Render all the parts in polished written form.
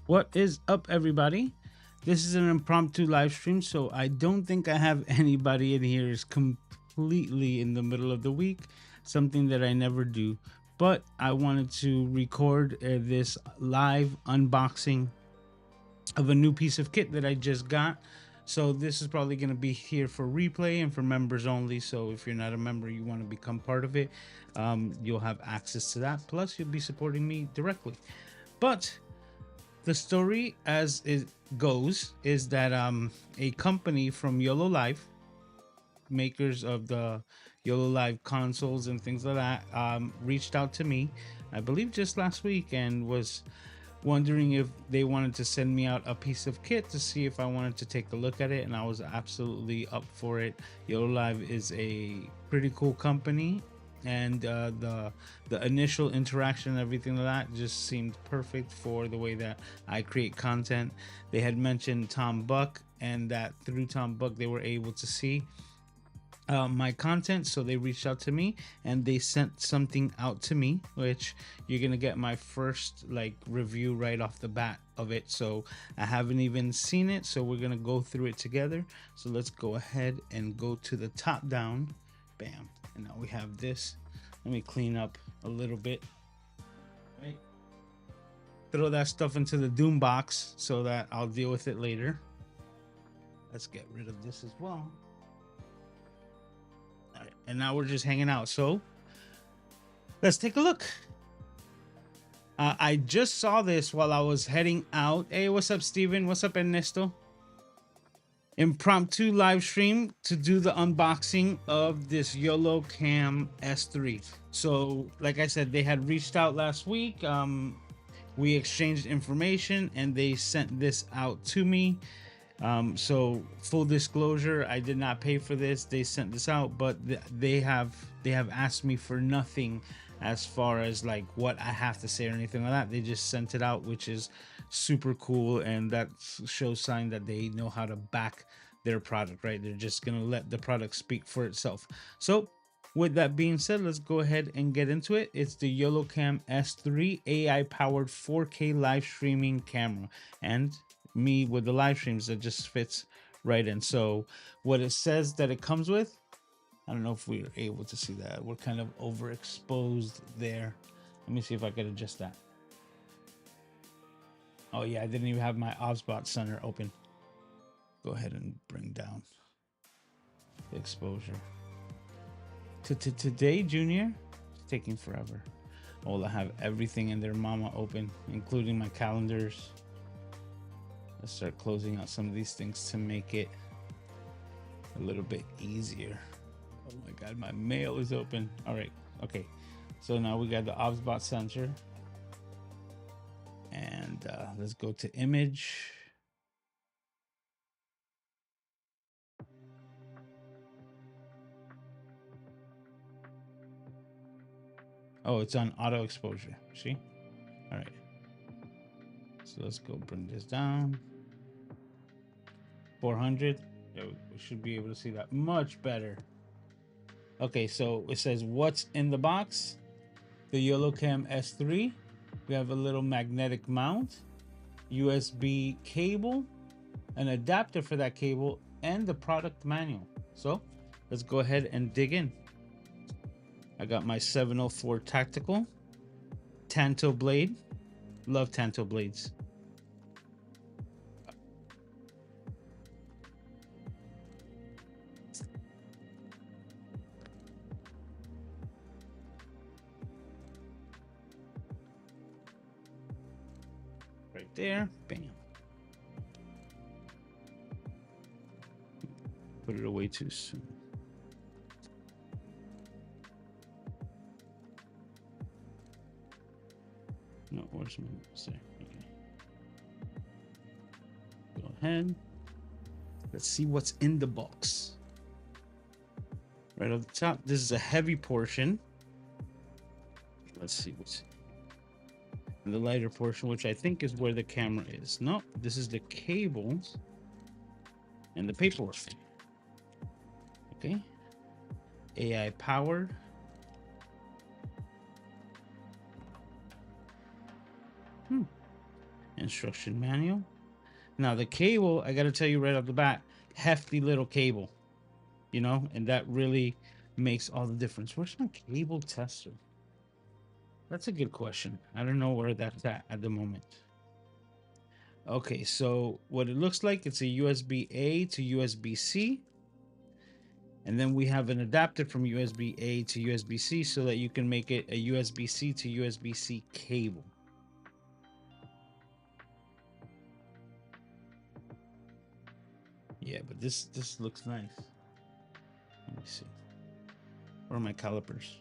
What is up, everybody? This is an impromptu live stream, so I don't think I have anybody in here is completely in the middle of the week, something that I never do. But I wanted to record this live unboxing of a new piece of kit that I just got. So this is probably going to be here for replay and for members only. So if you're not a member, you want to become part of it, you'll have access to that. Plus, you'll be supporting me directly. But the story as it goes is that a company from YOLO Live, makers of the YOLO Live consoles and things like that, reached out to me, I believe just last week, and was wondering if they wanted to send me out a piece of kit to see if I wanted to take a look at it, and I was absolutely up for it. YOLO Live is a pretty cool company, and the initial interaction and everything like that just seemed perfect for the way that I create content. They had mentioned Tom Buck, and that through Tom Buck they were able to see my content, so they reached out to me and they sent something out to me, which you're gonna get my first like review right off the bat of it. So I haven't even seen it, so we're gonna go through it together. So let's go ahead and go to the top down. Bam. And now we have this. Let me clean up a little bit, right? Throw that stuff into the doom box so that I'll deal with it later. Let's get rid of this as well. All right, and now we're just hanging out. So let's take a look. I just saw this while I was heading out. Hey, what's up, Steven? What's up, Ernesto? Impromptu live stream to do the unboxing of this YOLO Cam S3. So, like I said, they had reached out last week. We exchanged information and they sent this out to me. So full disclosure, I did not pay for this. They sent this out, but they have asked me for nothing as far as like what I have to say or anything like that. They just sent it out, which is super cool, and that shows sign that they know how to back their product, right? They're just gonna let the product speak for itself. So with that being said, let's go ahead and get into it. It's the YOLO Cam S3 AI powered 4K live streaming camera, and me with the live streams, that just fits right in. So what it says that it comes with, I don't know if we're able to see that. We're kind of overexposed there. Let me see if I could adjust that. Oh yeah, I didn't even have my Obsbot center open. Go ahead and bring down the exposure. Today, Junior, it's taking forever. Oh, I have everything in their mama open, including my calendars. Let's start closing out some of these things to make it a little bit easier. Oh my God, my mail is open. All right, okay. So now we got the Obsbot sensor, and let's go to image. Oh, it's on auto exposure. See? All right. So let's go bring this down. 400. Yeah, we should be able to see that much better. Okay, so it says what's in the box. The YOLO Cam S3. We have a little magnetic mount, USB cable, an adapter for that cable, and the product manual. So let's go ahead and dig in. I got my 704 tactical Tanto blade. Love Tanto blades. Right there. Bam. Put it away too soon. No, where's my there? Okay. Go ahead. Let's see what's in the box. Right off the top, this is a heavy portion. Let's see what's in the lighter portion, which I think is where the camera is. No, this is the cables and the paperwork. Okay. AI powered. Instruction manual. Now the cable, I got to tell you right off the bat, hefty little cable, you know, and that really makes all the difference. Where's my cable tester? That's a good question. I don't know where that's at the moment. Okay, so what it looks like, it's a USB-A to USB-C. And then we have an adapter from USB-A to USB-C so that you can make it a USB-C to USB-C cable. Yeah, but this looks nice. Let me see. Where are my calipers?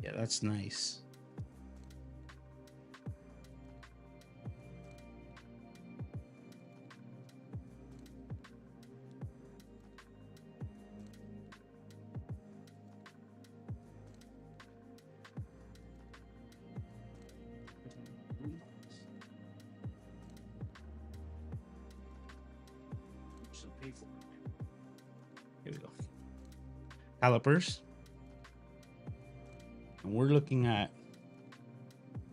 Yeah, that's nice. Here we go. Calipers. And we're looking at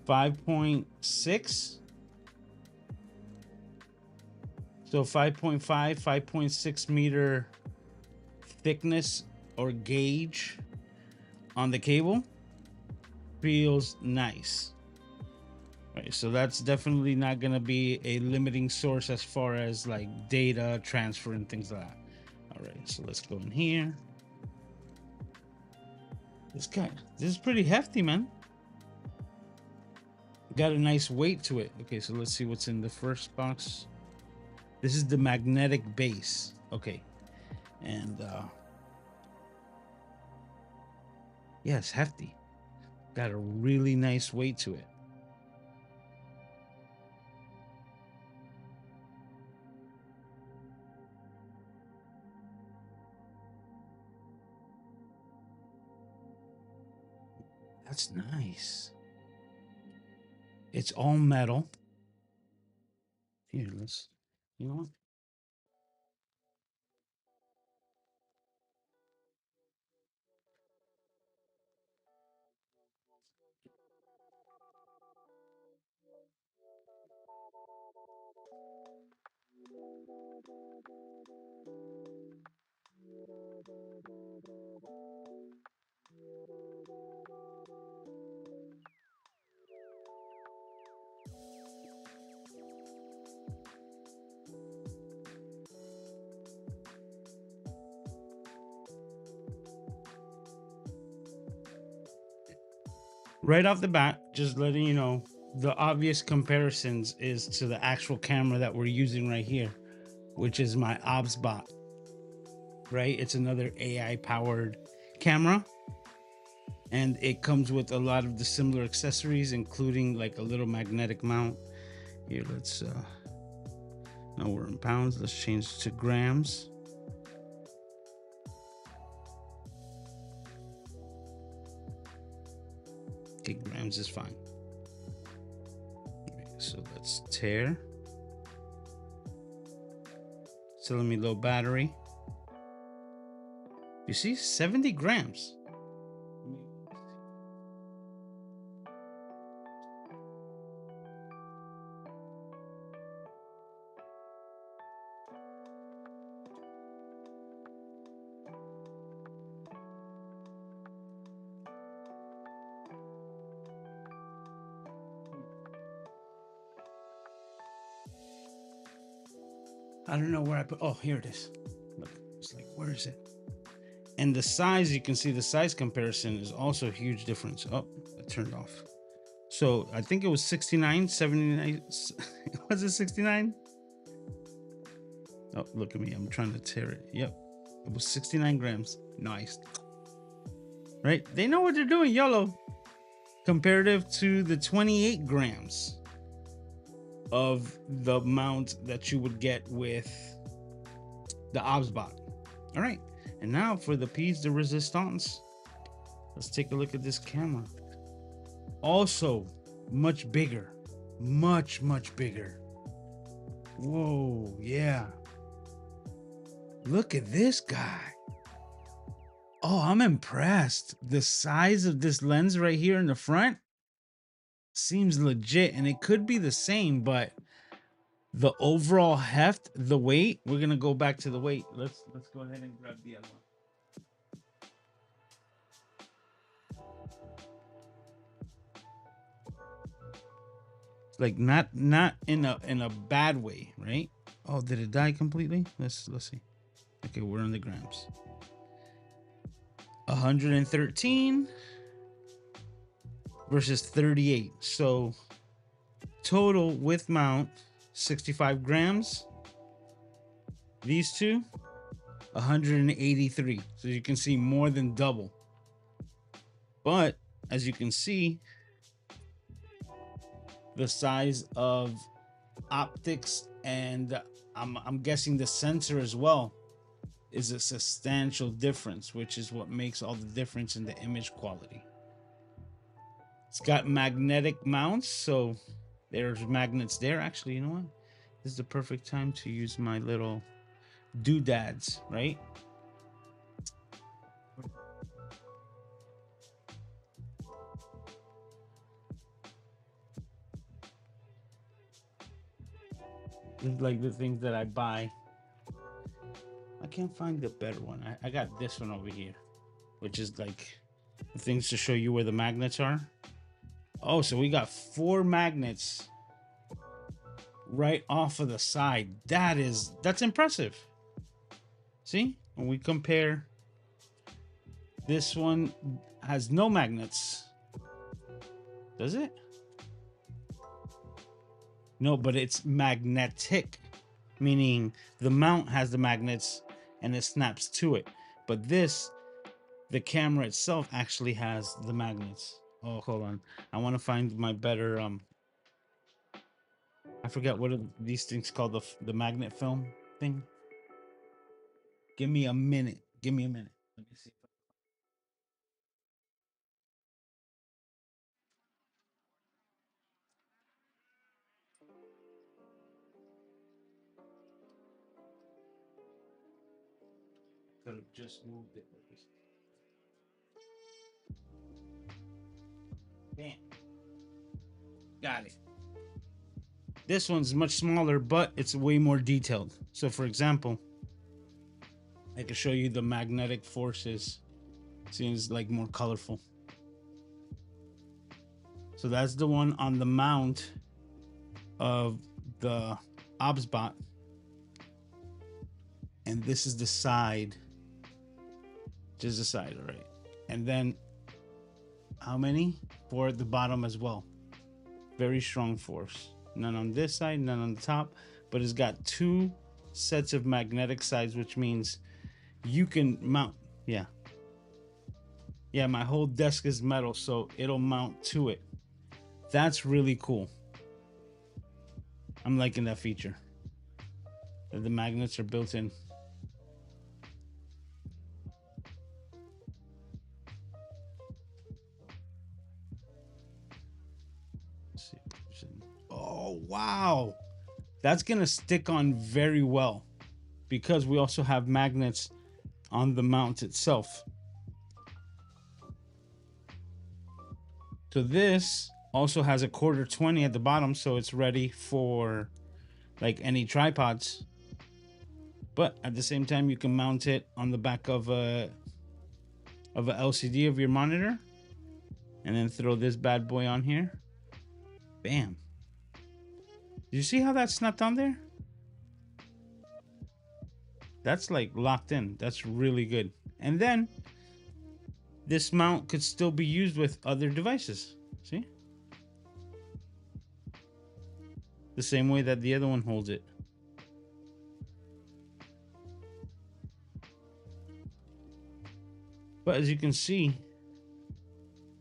5.6. So 5.5, 5.6 meter thickness or gauge on the cable. Feels nice. Right, so that's definitely not going to be a limiting source as far as like data transfer and things like that. All right, so let's go in here. This is pretty hefty, man. Got a nice weight to it. Okay, so let's see what's in the first box. This is the magnetic base. Okay, and yeah, it's hefty. Got a really nice weight to it. That's nice. It's all metal. Here, let's, you know what? Right off the bat, just letting you know, the obvious comparisons is to the actual camera that we're using right here, which is my ObsBot. Right, it's another AI powered camera, and it comes with a lot of the similar accessories, including like a little magnetic mount. Here, let's now we're in pounds, let's change to grams. Okay, grams is fine. Right, so let's tear. It's telling me low battery. You see, 70 grams. I don't know where I put, oh, here it is. Look, it's like, where is it? And the size, you can see the size comparison is also a huge difference. Oh, it turned off. So I think it was 69, 79. Was it 69? Oh, look at me. I'm trying to tear it. Yep. It was 69 grams. Nice. Right? They know what they're doing, YOLO. Comparative to the 28 grams of the mount that you would get with the ObsBot. All right. And now for the piece de resistance. Let's take a look at this camera. Also, much bigger. Much bigger. Whoa, yeah. Look at this guy. Oh, I'm impressed. The size of this lens right here in the front seems legit, and it could be the same, but the overall heft, the weight, we're gonna go back to the weight. Let's go ahead and grab the other one. It's like not in a bad way, right? Oh, did it die completely? Let's see. Okay, we're on the grams. 113 versus 38. So total with mount 65 grams. These two 183. So you can see more than double. But as you can see, the size of optics and I'm guessing the sensor as well is a substantial difference, which is what makes all the difference in the image quality. It's got magnetic mounts, so there's magnets there. Actually, you know what? This is the perfect time to use my little doodads, right? This is like the things that I buy. I can't find the better one. I got this one over here, which is like the things to show you where the magnets are. Oh, so we got 4 magnets right off of the side. That's impressive. See, when we compare, this one has no magnets. Does it? No, but it's magnetic, meaning the mount has the magnets and it snaps to it. But this, the camera itself actually has the magnets. Oh, hold on. I want to find my better I forget what are these things called, the magnet film thing. Give me a minute. Give me a minute. Let me see. Could have just moved it. Bam. Got it. This one's much smaller, but it's way more detailed. So for example, I can show you the magnetic forces. Seems like more colorful. So that's the one on the mount of the OBSBot. And this is the side. Just the side, all right. And then how many? 4 at the bottom as well. Very strong force. None on this side, none on the top, but it's got 2 sets of magnetic sides, which means you can mount. Yeah, my whole desk is metal, so it'll mount to it. That's really cool. I'm liking that feature, that the magnets are built in. Oh wow, that's gonna stick on very well because we also have magnets on the mount itself. So this also has a 1/4 at the bottom, so it's ready for like any tripods. But at the same time, you can mount it on the back of a LCD of your monitor, and then throw this bad boy on here. Bam! Did you see how that snapped on there? That's like locked in. That's really good. And then this mount could still be used with other devices. See? The same way that the other one holds it. But as you can see,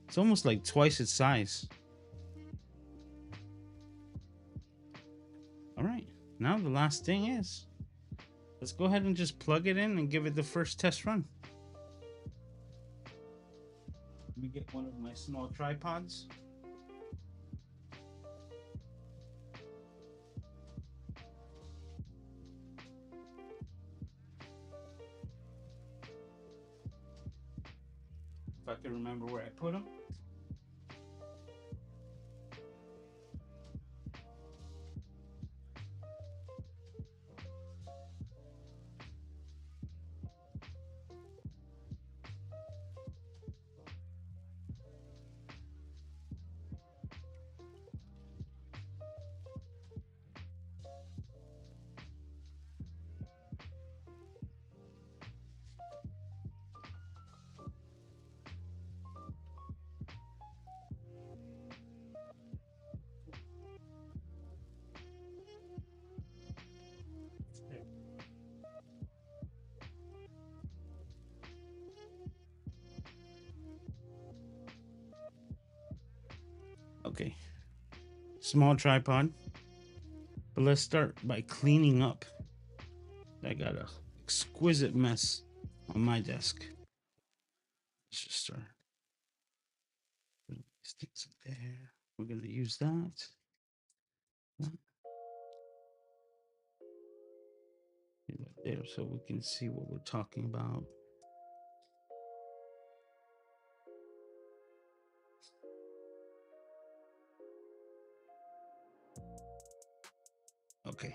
it's almost like twice its size. All right, now the last thing is, let's go ahead and just plug it in and give it the first test run. Let me get one of my small tripods. I can remember where I put them. Okay, small tripod. But let's start by cleaning up. I got a exquisite mess on my desk. Let's just start. These things in there. We're gonna use that. There, so we can see what we're talking about. Okay.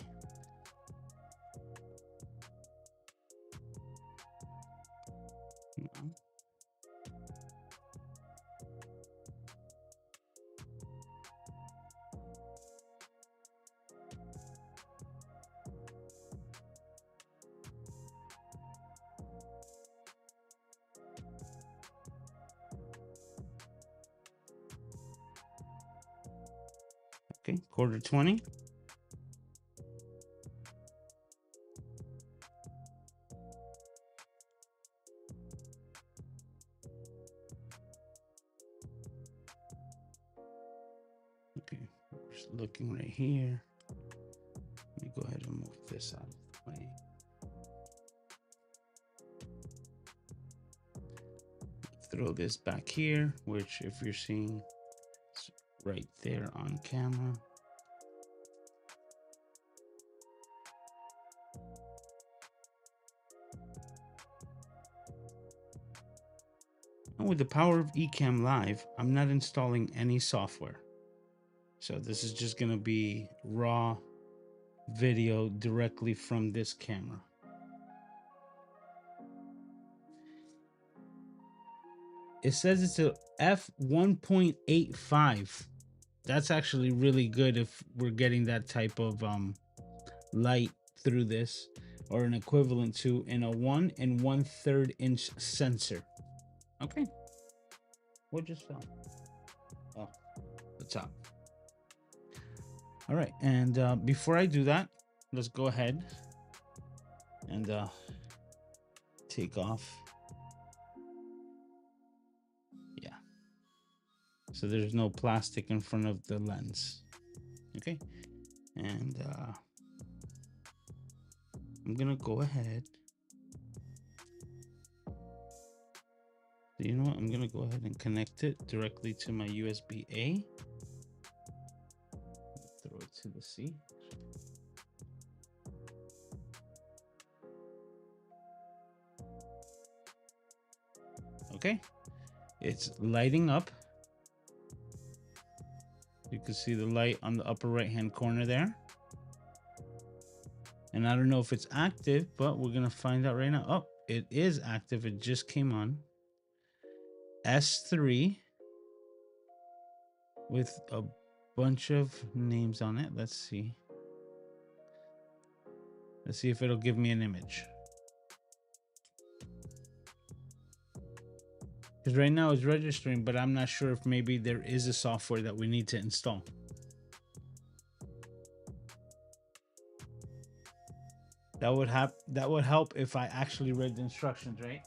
Okay, quarter 20. Okay, just looking right here. Let me go ahead and move this out of the way. Throw this back here, which if you're seeing, it's right there on camera. And with the power of Ecamm Live, I'm not installing any software. So this is just going to be raw video directly from this camera. It says it's a f1.85. That's actually really good if we're getting that type of light through this, or an equivalent to in a 1 1/3 inch sensor. Okay. What just fell? Oh, the top. All right, and before I do that, let's go ahead and take off. Yeah. So there's no plastic in front of the lens. Okay. And I'm gonna go ahead. You know what? I'm gonna go ahead and connect it directly to my USB-A. Throw it to the C. Okay, it's lighting up. You can see the light on the upper right hand corner there. And I don't know if it's active, but we're gonna find out right now. Oh, it is active. It just came on. S3 with a bunch of names on it. Let's see. Let's see if it'll give me an image. Because right now it's registering, but I'm not sure if maybe there is a software that we need to install. That would help if I actually read the instructions, right?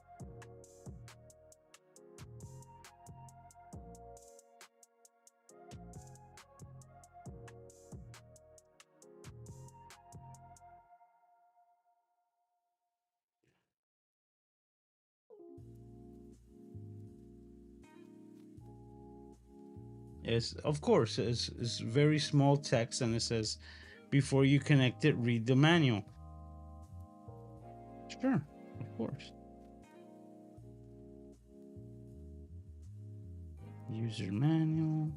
Is of course it's very small text, and it says before you connect it, read the manual. Sure, of course. User manual.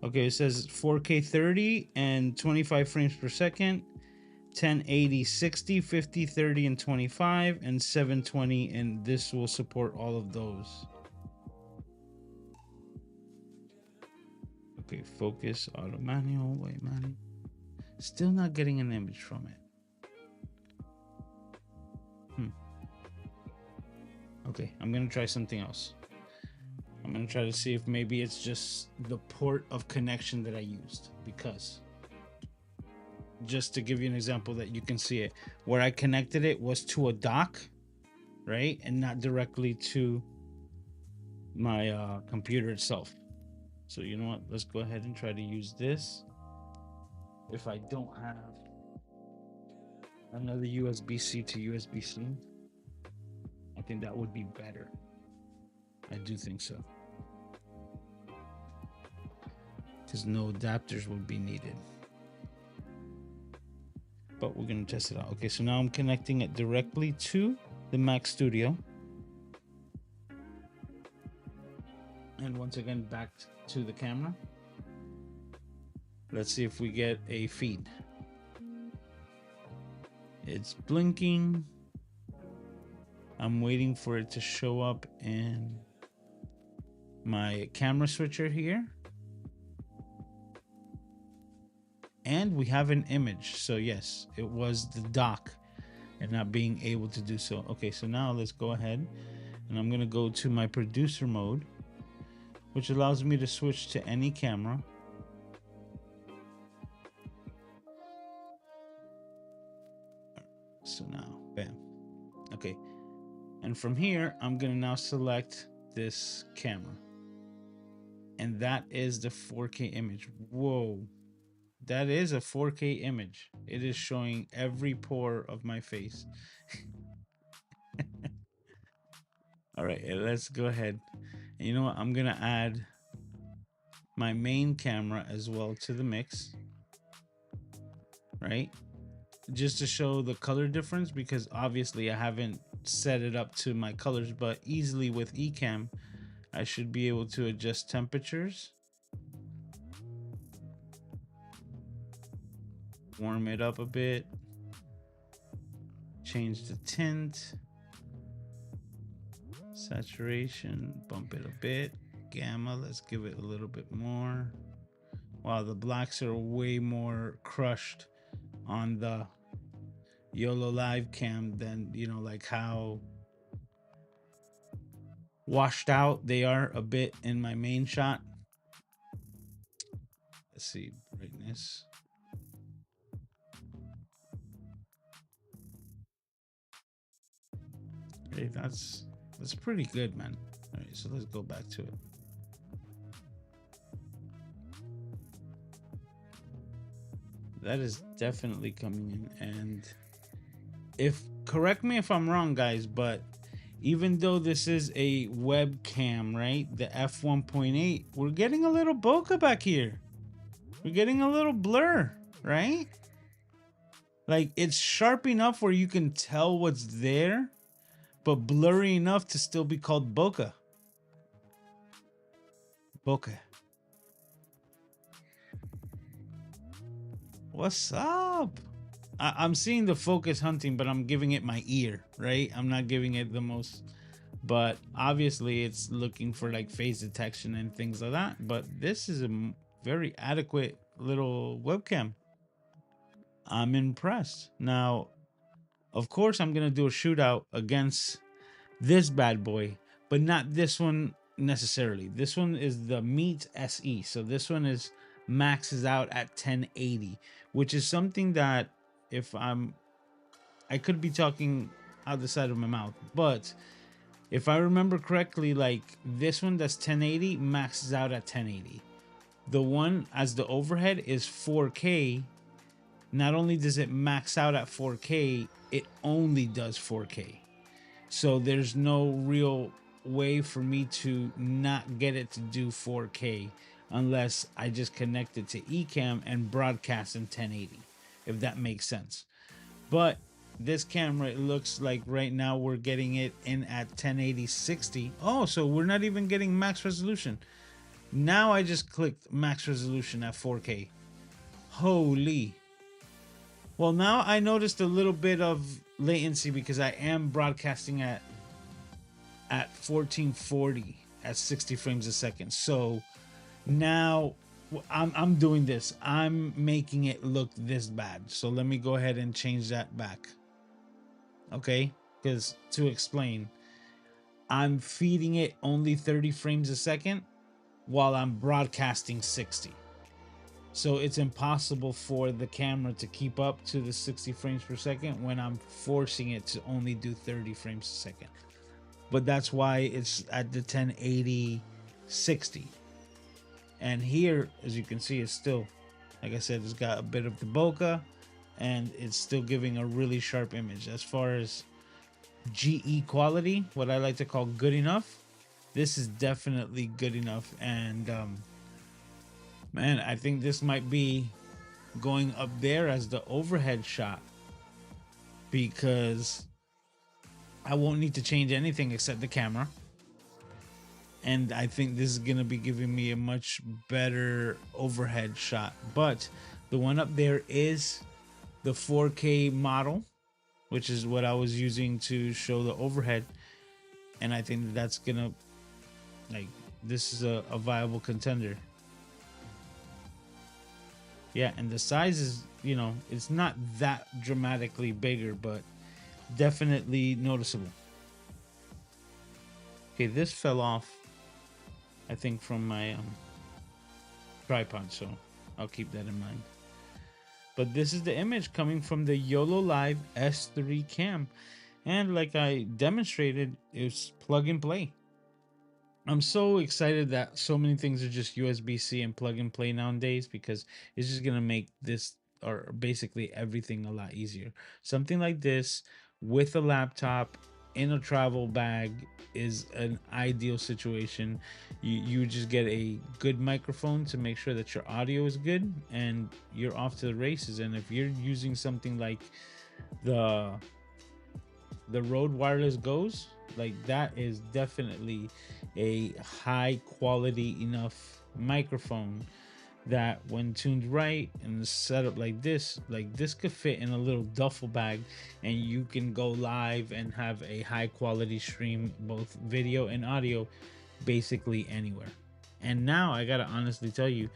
Okay, it says 4K 30 and 25 frames per second, 1080 60, 50, 30, and 25, and 720, and this will support all of those. Okay, focus, auto manual, wait, manual. Still not getting an image from it. Okay, I'm gonna try something else. I'm gonna try to see if maybe it's just the port of connection that I used, because just to give you an example that you can see it, where I connected it was to a dock, right, and not directly to my computer itself. So you know what, let's go ahead and try to use this. If I don't have another USB-C to USB-C, I think that would be better. I do think so, because no adapters would be needed. But we're gonna test it out. Okay, so now I'm connecting it directly to the Mac Studio. And once again, back to the camera. Let's see if we get a feed. It's blinking. I'm waiting for it to show up in my camera switcher here. And we have an image. So yes, it was the dock and not being able to do so. Okay, so now let's go ahead and I'm gonna go to my producer mode, which allows me to switch to any camera. So now, bam. Okay, and from here, I'm gonna now select this camera. And that is the 4K image. Whoa. That is a 4K image. It is showing every pore of my face. All right, let's go ahead. And you know what? I'm gonna add my main camera as well to the mix, right? Just to show the color difference, because obviously I haven't set it up to my colors, but easily with Ecamm, I should be able to adjust temperatures. Warm it up a bit, change the tint, saturation, bump it a bit, gamma, let's give it a little bit more. Wow, the blacks are way more crushed on the YOLO live cam than, you know, like how washed out they are a bit in my main shot. Let's see, brightness. Okay, that's pretty good, man. All right, so let's go back to it. That is definitely coming in. And if, correct me if I'm wrong, guys, but even though this is a webcam, right, the f1.8, we're getting a little bokeh back here. We're getting a little blur, right? Like, it's sharp enough where you can tell what's there, but blurry enough to still be called bokeh. Bokeh. What's up? I'm seeing the focus hunting, but I'm giving it my ear, right? I'm not giving it the most, but obviously it's looking for like phase detection and things like that. But this is a very adequate little webcam. I'm impressed. Now, of course, I'm gonna do a shootout against this bad boy, but not this one necessarily. This one is the Meet SE, so this one is maxes out at 1080, which is something that, if I could be talking out the side of my mouth, but if I remember correctly, like this one that's 1080 maxes out at 1080. The one as the overhead is 4K. Not only does it max out at 4K, it only does 4K. So there's no real way for me to not get it to do 4K unless I just connect it to Ecamm and broadcast in 1080, if that makes sense. But This camera, it looks like right now we're getting it in at 1080 60. Oh, so we're not even getting max resolution. Now I just clicked max resolution at 4K. Holy. Well, now I noticed a little bit of latency because I am broadcasting at 1440 at 60 frames a second. So now I'm doing this. I'm making it look this bad. So let me go ahead and change that back. Okay? Because to explain, I'm feeding it only 30 frames a second while I'm broadcasting 60. So it's impossible for the camera to keep up to the 60 frames per second when I'm forcing it to only do 30 frames a second. But that's why it's at the 1080 60. And here, as you can see, it's still, like I said, it's got a bit of the bokeh and it's still giving a really sharp image. As far as GE quality, what I like to call good enough, this is definitely good enough. And man, I think this might be going up there as the overhead shot because I won't need to change anything except the camera. And I think this is gonna be giving me a much better overhead shot. But the one up there is the 4K model, which is what I was using to show the overhead. And I think that's gonna, like, this is a viable contender. Yeah, and the size is, you know, it's not that dramatically bigger, but definitely noticeable. Okay, this fell off, I think, from my tripod, so I'll keep that in mind. But this is the image coming from the YOLO Live S3 cam. And like I demonstrated, it's plug and play. I'm so excited that so many things are just USB-C and plug and play nowadays because it's just going to make this, or basically everything, a lot easier. Something like this with a laptop in a travel bag is an ideal situation. You just get a good microphone to make sure that your audio is good and you're off to the races. And if you're using something like the Rode Wireless Goes, like, that is definitely a high quality enough microphone that when tuned right and set up like this could fit in a little duffel bag and you can go live and have a high quality stream, both video and audio, basically anywhere. And now I gotta honestly tell you,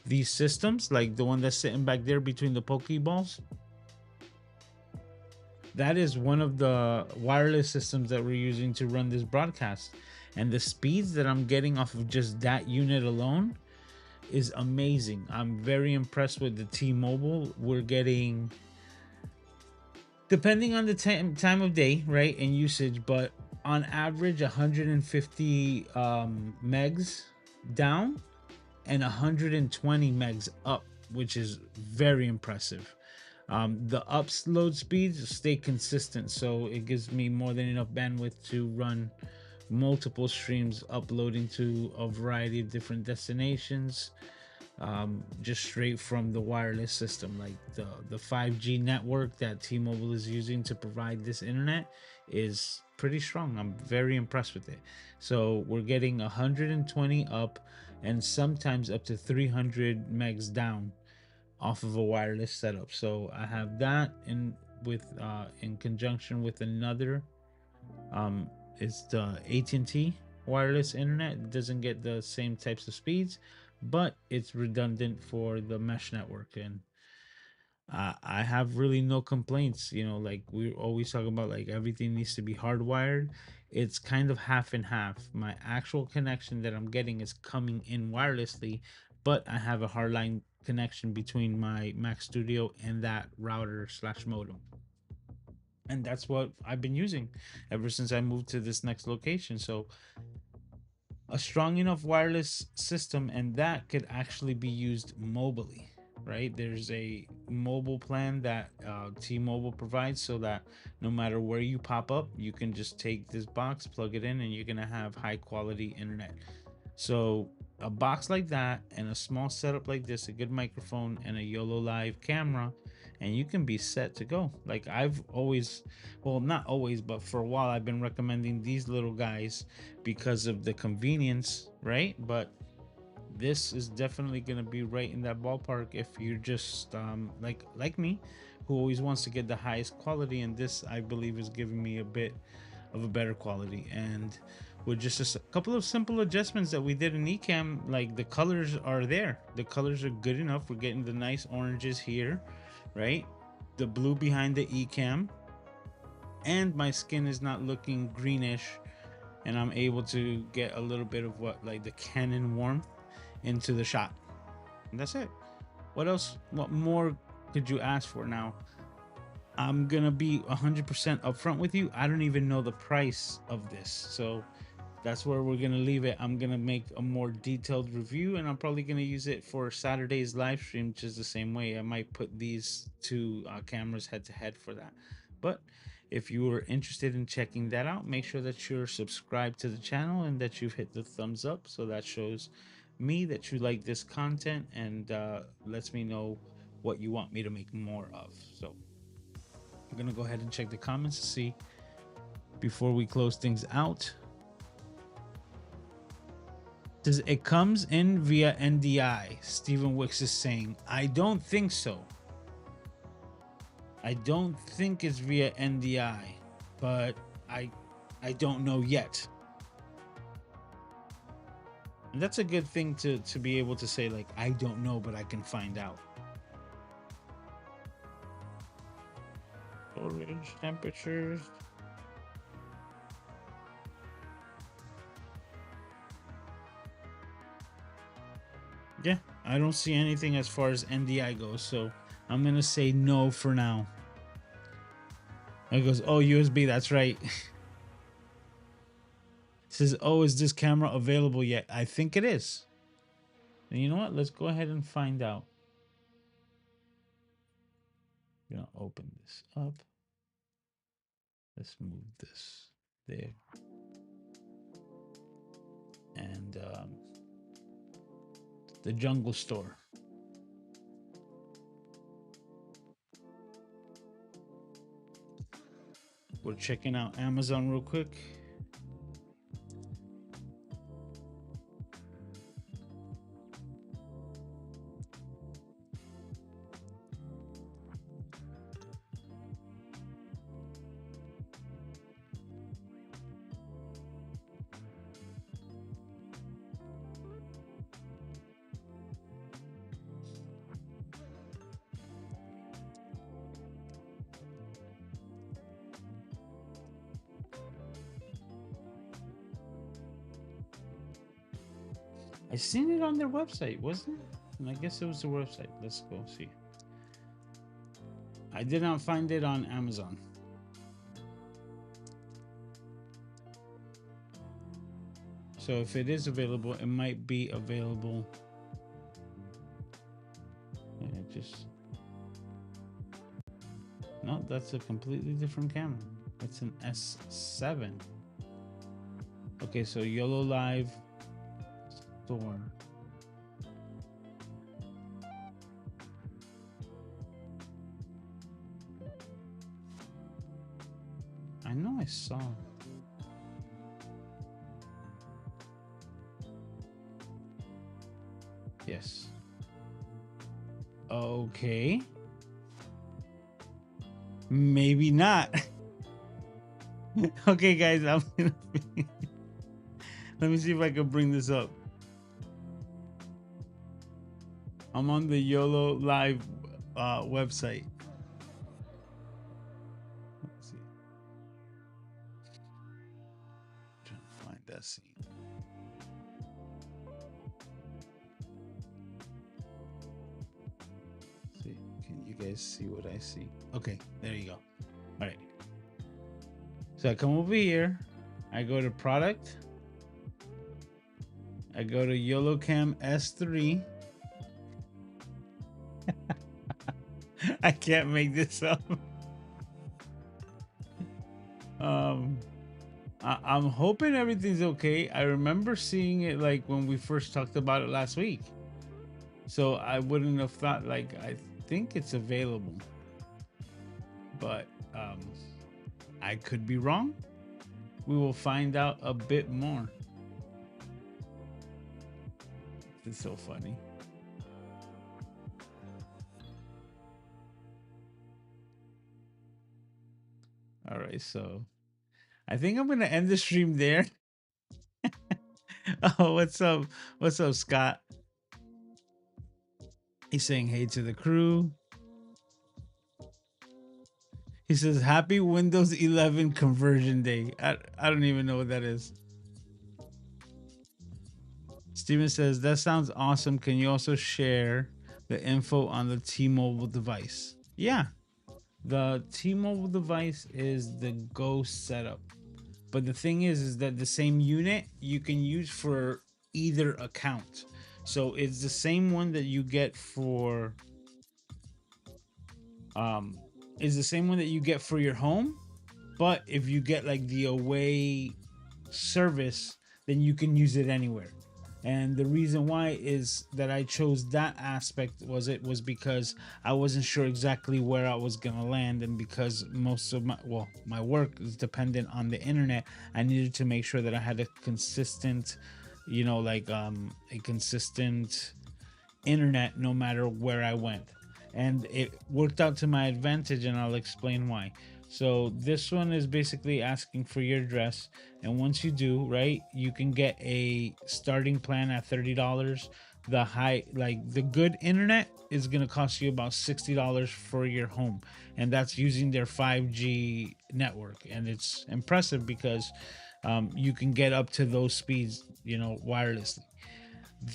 these systems, like the one that's sitting back there between the Pokeballs, that is one of the wireless systems that we're using to run this broadcast. And the speeds that I'm getting off of just that unit alone is amazing. I'm very impressed with the T-Mobile. We're getting, depending on the time of day, right, and usage, but on average 150 megs down and 120 megs up, which is very impressive. The upload speeds stay consistent, so it gives me more than enough bandwidth to run multiple streams, uploading to a variety of different destinations, just straight from the wireless system. Like the 5G network that T-Mobile is using to provide this internet is pretty strong. I'm very impressed with it. So we're getting 120 up and sometimes up to 300 megs down off of a wireless setup. So I have that in conjunction with another, it's the AT&T wireless internet. It doesn't get the same types of speeds, but it's redundant for the mesh network. And I have really no complaints. You know, like we always talk about, like everything needs to be hardwired. It's kind of half and half. My actual connection that I'm getting is coming in wirelessly, but I have a hardline connection between my Mac Studio and that router slash modem. And that's what I've been using ever since I moved to this next location. So a strong enough wireless system, and that could actually be used mobily, right? There's a mobile plan that T-Mobile provides, so that no matter where you pop up, you can just take this box, plug it in, and you're gonna have high quality internet. So a box like that and a small setup like this, a good microphone and a YOLO Live camera, and you can be set to go. Like I've always, well, not always, but for a while I've been recommending these little guys because of the convenience, right? But this is definitely going to be right in that ballpark if you're just like me, who always wants to get the highest quality, and this I believe is giving me a bit of a better quality. And with just a couple of simple adjustments that we did in Ecamm, like the colors are there, the colors are good enough. We're getting the nice oranges here, right? The blue behind the Ecamm, and my skin is not looking greenish, and I'm able to get a little bit of what, like the Canon warmth into the shot. And that's it. What else? What more could you ask for? Now, I'm gonna be 100% upfront with you. I don't even know the price of this, so that's where we're gonna leave it. I'm gonna make a more detailed review, and I'm probably gonna use it for Saturday's live stream just the same way. I might put these two cameras head to head for that. But if you are interested in checking that out, make sure that you're subscribed to the channel and that you've hit the thumbs up, so that shows me that you like this content and lets me know what you want me to make more of. So I'm gonna go ahead and check the comments to see before we close things out. It says it comes in via NDI. Stephen Wicks is saying, I don't think so. I don't think it's via NDI, but I don't know yet. And that's a good thing to be able to say, like, I don't know, but I can find out. Storage temperatures. Yeah, I don't see anything as far as NDI goes, so I'm gonna say no for now. It goes, oh, USB, that's right. It says, oh, is this camera available yet? I think it is. And you know what? Let's go ahead and find out. I'm gonna open this up. Let's move this there. And the Jungle Store. We're checking out Amazon real quick. I seen it on their website, wasn't it? And I guess it was the website. Let's go see. I did not find it on Amazon. So if it is available, it might be available. And just no, that's a completely different camera. It's an S7. Okay, so YOLO Live Store. I know I saw. Yes. Okay. Maybe not. Okay, guys, I'm gonna let me see if I can bring this up. I'm on the YOLO Live website. Let's see. Trying to find that scene. See, can you guys see what I see? Okay, there you go. All right. So I come over here. I go to product. I go to YOLOcam S3. I can't make this up. I'm hoping everything's okay. I remember seeing it like when we first talked about it last week. So I wouldn't have thought, like, I think it's available. but I could be wrong. We will find out a bit more. It's so funny. All right, so I think I'm gonna end the stream there. Oh, what's up? What's up, Scott? He's saying hey to the crew. He says happy Windows 11 conversion day. I don't even know what that is. Steven says that sounds awesome. Can you also share the info on the T-Mobile device? Yeah, the T-Mobile device is the Go setup. But the thing is that the same unit you can use for either account. So it's the same one that you get for um is the same one that you get for your home, but if you get like the away service, then you can use it anywhere. And the reason why is that I chose that aspect was because I wasn't sure exactly where I was gonna land, and because most of my work is dependent on the internet, I needed to make sure that I had a consistent, a consistent internet no matter where I went. And it worked out to my advantage, and I'll explain why. So this one is basically asking for your address, and once you do, right, you can get a starting plan at $30. The good internet is gonna cost you about $60 for your home, and that's using their 5G network, and it's impressive because you can get up to those speeds, wirelessly.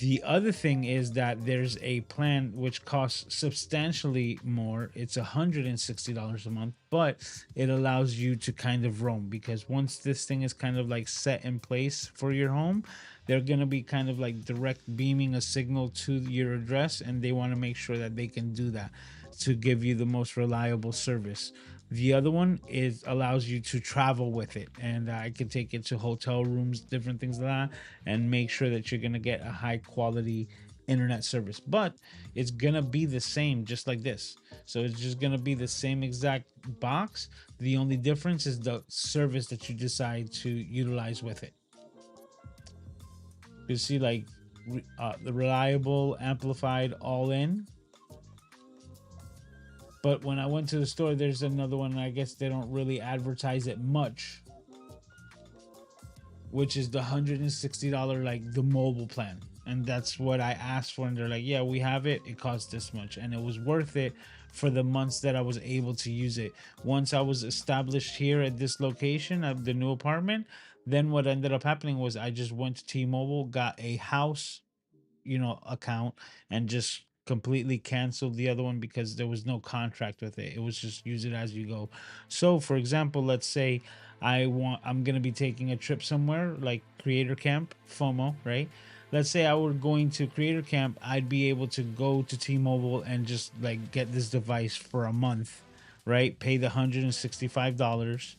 The other thing is that there's a plan which costs substantially more. It's $160 a month, but it allows you to kind of roam, because once this thing is kind of like set in place for your home, they're going to be kind of like direct beaming a signal to your address, and they want to make sure that they can do that to give you the most reliable service. The other one is allows you to travel with it, and I can take it to hotel rooms, different things like that, and make sure that you're gonna get a high quality internet service. But it's gonna be the same, just like this. So it's just gonna be the same exact box. The only difference is the service that you decide to utilize with it. You see, like the reliable, amplified, all in. But when I went to the store, there's another one. I guess they don't really advertise it much, which is the $160, like the mobile plan. And that's what I asked for. And they're like, yeah, we have it. It costs this much. And it was worth it for the months that I was able to use it. Once I was established here at this location of the new apartment, then what ended up happening was I just went to T-Mobile, got a house account, and just completely canceled the other one because there was no contract with it. It was just use it as you go. So for example, let's say I'm going to be taking a trip somewhere like creator camp, FOMO, right? Let's say I were going to creator camp, I'd be able to go to T-Mobile and just like get this device for a month, right? Pay the $165,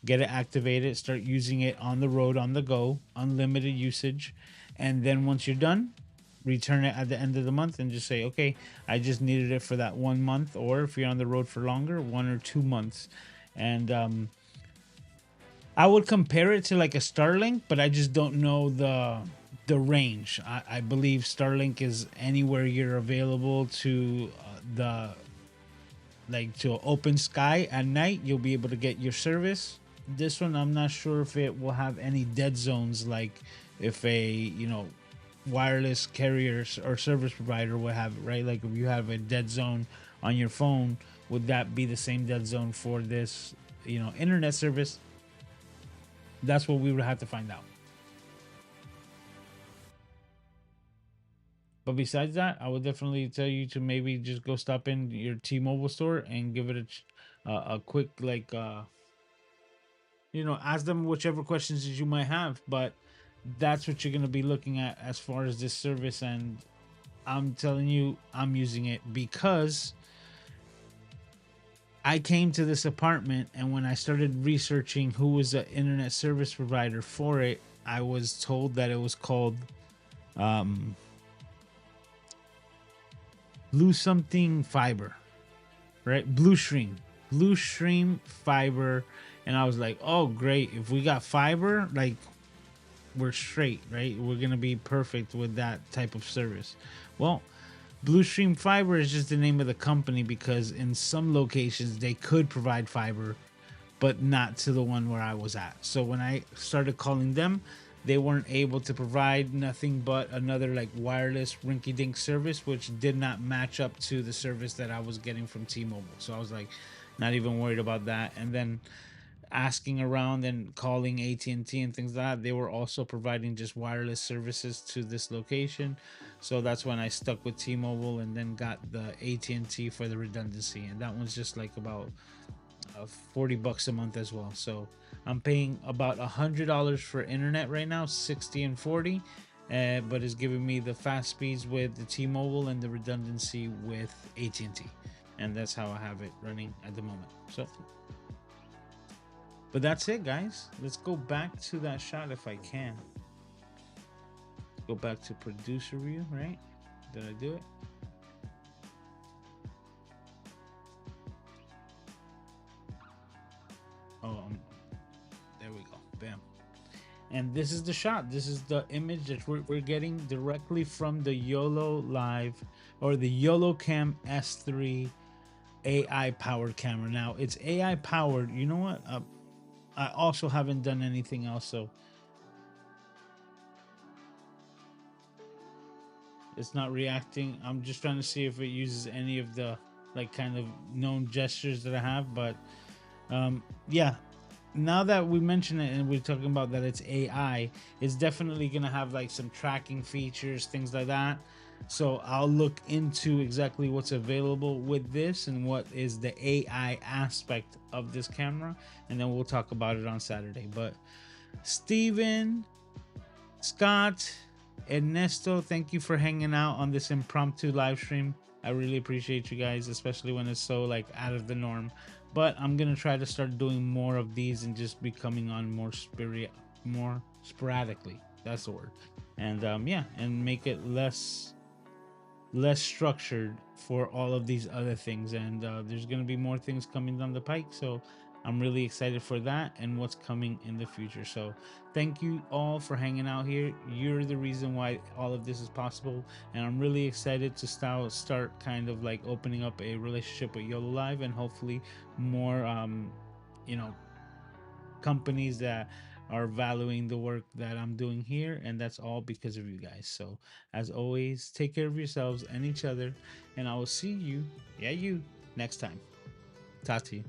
get it activated, start using it on the road, on the go, unlimited usage. And then once you're done, return it at the end of the month and just say, okay, I just needed it for that 1 month, or if you're on the road for longer, 1 or 2 months. And I would compare it to like a Starlink, but I just don't know the range. I believe Starlink is anywhere you're available to the like to open sky at night, you'll be able to get your service. This one, I'm not sure if it will have any dead zones, like if a wireless carrier or service provider would have it, right? Like if you have a dead zone on your phone, would that be the same dead zone for this internet service? That's what we would have to find out. But besides that, I would definitely tell you to maybe just go stop in your T-Mobile store and give it a quick ask them whichever questions that you might have. But that's what you're gonna be looking at as far as this service. And I'm telling you, I'm using it because I came to this apartment, and when I started researching who was the internet service provider for it, I was told that it was called Blue something fiber, right? Blue Stream. Blue Stream Fiber, and I was like, oh great, if we got fiber, like we're straight, right? We're gonna be perfect with that type of service. Well, Blue Stream Fiber is just the name of the company because in some locations they could provide fiber, but not to the one where I was at. So when I started calling them, they weren't able to provide nothing but another like wireless rinky dink service, which did not match up to the service that I was getting from T Mobile. So I was like, not even worried about that. And then asking around and calling AT&T and things like that, they were also providing just wireless services to this location. So that's when I stuck with T-Mobile and then got the AT&T for the redundancy, and that one's just like about $40 a month as well. So I'm paying about $100 for internet right now, 60 and 40, but it's giving me the fast speeds with the T-Mobile and the redundancy with AT&T, and that's how I have it running at the moment. So but that's it, guys. Let's go back to that shot if I can. Go back to producer view, right? Did I do it? Oh, there we go. Bam. And this is the shot. This is the image that we're getting directly from the YOLO Live or the YOLO Cam S3 AI powered camera. Now it's AI powered. You know what? I also haven't done anything else, so it's not reacting. I'm just trying to see if it uses any of the like kind of known gestures that I have. But yeah, now that we mention it and we're talking about that it's AI, it's definitely gonna have like some tracking features, things like that. So I'll look into exactly what's available with this and what is the AI aspect of this camera, and then we'll talk about it on Saturday. But Steven, Scott, Ernesto, thank you for hanging out on this impromptu live stream. I really appreciate you guys, especially when it's so like out of the norm. But I'm gonna try to start doing more of these and just be coming on more sporadically. That's the word. And yeah, and make it less structured for all of these other things. And there's going to be more things coming down the pike. So I'm really excited for that and what's coming in the future. So thank you all for hanging out here. You're the reason why all of this is possible. And I'm really excited to start kind of like opening up a relationship with YOLO Live and hopefully more, you know, companies that are valuing the work that I'm doing here, and that's all because of you guys. So, as always, take care of yourselves and each other, and I will see you, yeah, you, next time. Talk to you.